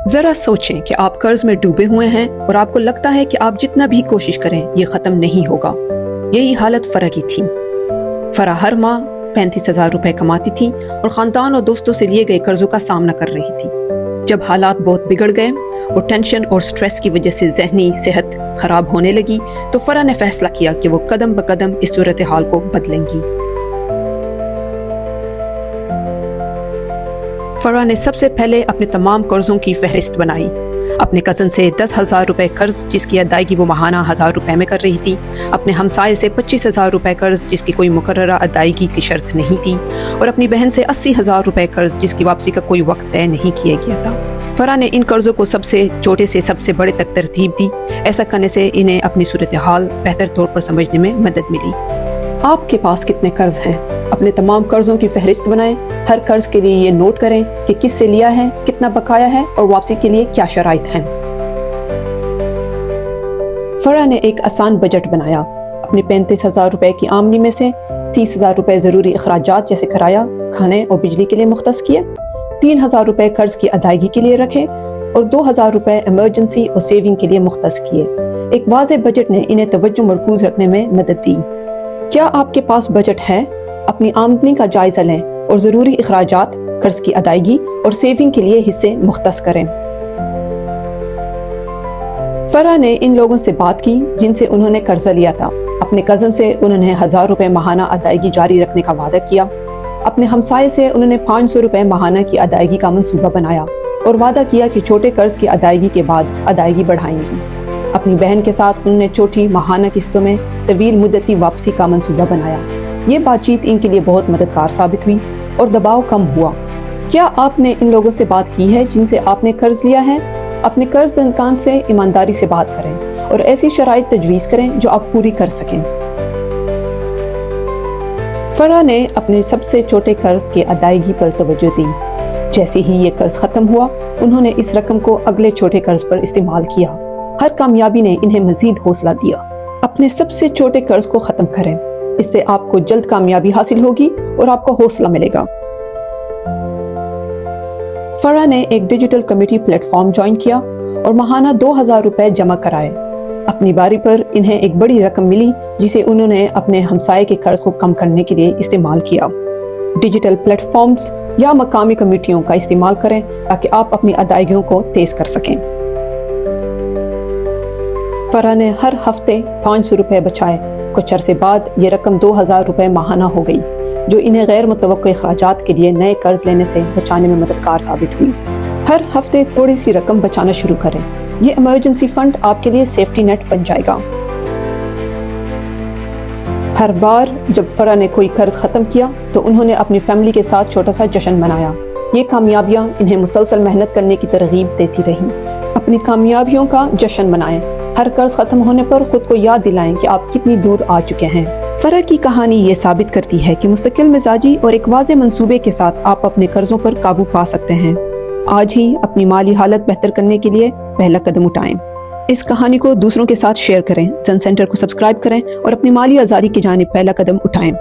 ذرا سوچیں کہ آپ قرض میں ڈوبے ہوئے ہیں اور آپ کو لگتا ہے کہ آپ جتنا بھی کوشش کریں یہ ختم نہیں ہوگا۔ یہی حالت فرح کی تھی۔ فرح ہر ماہ 35,000 روپے کماتی تھی اور خاندان اور دوستوں سے لیے گئے قرضوں کا سامنا کر رہی تھی۔ جب حالات بہت بگڑ گئے اور ٹینشن اور سٹریس کی وجہ سے ذہنی صحت خراب ہونے لگی تو فرح نے فیصلہ کیا کہ وہ قدم بقدم اس صورتحال کو بدلیں گی۔ فرح نے سب سے پہلے اپنے تمام قرضوں کی فہرست بنائی۔ اپنے کزن سے 10,000 روپے قرض جس کی ادائیگی وہ ماہانہ 1,000 روپے میں کر رہی تھی، اپنے ہمسائے سے 25,000 روپے قرض جس کی کوئی مقررہ ادائیگی کی شرط نہیں تھی، اور اپنی بہن سے 80,000 روپے قرض جس کی واپسی کا کوئی وقت طے نہیں کیا گیا تھا۔ فرح نے ان قرضوں کو سب سے چھوٹے سے سب سے بڑے تک ترتیب دی۔ ایسا کرنے سے انہیں اپنی صورتحال بہتر طور پر سمجھنے میں مدد ملی۔ آپ کے پاس کتنے قرض ہیں؟ اپنے تمام قرضوں کی فہرست بنائیں۔ ہر قرض کے لیے یہ نوٹ کریں کہ کس سے لیا ہے، کتنا بقایا ہے اور واپسی کے لیے کیا شرائط ہیں۔ فرح نے ایک آسان بجٹ بنایا۔ اپنے 35,000 روپے کی آمدنی میں سے 30,000 روپے ضروری اخراجات جیسے کرایہ، کھانے اور بجلی کے لیے مختص کیے، 3,000 روپے قرض کی ادائیگی کے لیے رکھے اور 2,000 روپے ایمرجنسی اور سیونگ کے لیے مختص کیے۔ ایک واضح بجٹ نے انہیں توجہ مرکوز رکھنے میں مدد دی۔ کیا آپ کے پاس بجٹ ہے؟ اپنی آمدنی کا جائزہ لیں اور ضروری اخراجات، قرض کی ادائیگی اور سیونگ کے لیے حصے مختص کریں۔ فرح نے ان لوگوں سے بات کی جن سے انہوں نے قرضہ لیا تھا۔ اپنے کزن سے انہوں نے 1,000 روپے ماہانہ ادائیگی جاری رکھنے کا وعدہ کیا۔ اپنے ہمسائے سے انہوں نے 500 روپے ماہانہ کی ادائیگی کا منصوبہ بنایا اور وعدہ کیا کہ چھوٹے قرض کی ادائیگی کے بعد ادائیگی بڑھائیں گی۔ اپنی بہن کے ساتھ انہوں نے چھوٹی ماہانہ قسطوں میں طویل مدتی واپسی کا منصوبہ بنایا۔ یہ بات چیت ان کے لیے بہت مددگار ثابت ہوئی اور دباؤ کم ہوا۔ کیا آپ نے ان لوگوں سے بات کی ہے جن سے آپ نے قرض لیا ہے؟ اپنے قرض دہندگان سے ایمانداری سے بات کریں اور ایسی شرائط تجویز کریں جو آپ پوری کر سکیں۔ فرح نے اپنے سب سے چھوٹے قرض کی ادائیگی پر توجہ دی۔ جیسے ہی یہ قرض ختم ہوا، انہوں نے اس رقم کو اگلے چھوٹے قرض پر استعمال کیا۔ ہر کامیابی نے انہیں مزید حوصلہ دیا۔ اپنے سب سے چھوٹے قرض کو ختم کریں، اس سے آپ کو جلد کامیابی حاصل ہوگی اور آپ کو حوصلہ ملے گا۔ فرح نے ایک digital committee plate form join کیا اور ماہانہ 2,000 روپے جمع کرائے۔ اپنی باری پر انہیں ایک بڑی رقم ملی جسے انہوں نے اپنے ہمسائے کے قرض کو کم کرنے کے لیے استعمال کیا۔ ڈیجیٹل پلیٹ فارمز یا مقامی کمیٹیوں کا استعمال کریں تاکہ آپ اپنی ادائیگیوں کو تیز کر سکیں۔ فرح نے ہر ہفتے 500 روپے بچائے۔ کچھ عرصے بعد یہ رقم 2,000 روپے ماہانہ ہو گئی، جو انہیں غیر متوقع اخراجات کے لیے نئے قرض لینے سے بچانے میں مددگار ثابت ہوئی۔ ہر ہفتے تھوڑی سی رقم بچانا شروع کریں۔ یہ ایمرجنسی فنڈ آپ کے لیے سیفٹی نیٹ بن جائے گا۔ ہر بار جب فرح نے کوئی قرض ختم کیا تو انہوں نے اپنی فیملی کے ساتھ چھوٹا سا جشن منایا۔ یہ کامیابیاں انہیں مسلسل محنت کرنے کی ترغیب دیتی رہیں۔ اپنی کامیابیوں کا جشن منائیں۔ ہر قرض ختم ہونے پر خود کو یاد دلائیں کہ آپ کتنی دور آ چکے ہیں۔ فرح کی کہانی یہ ثابت کرتی ہے کہ مستقل مزاجی اور ایک واضح منصوبے کے ساتھ آپ اپنے قرضوں پر قابو پا سکتے ہیں۔ آج ہی اپنی مالی حالت بہتر کرنے کے لیے پہلا قدم اٹھائیں۔ اس کہانی کو دوسروں کے ساتھ شیئر کریں، زن سینٹر کو سبسکرائب کریں اور اپنی مالی آزادی کی جانب پہلا قدم اٹھائیں۔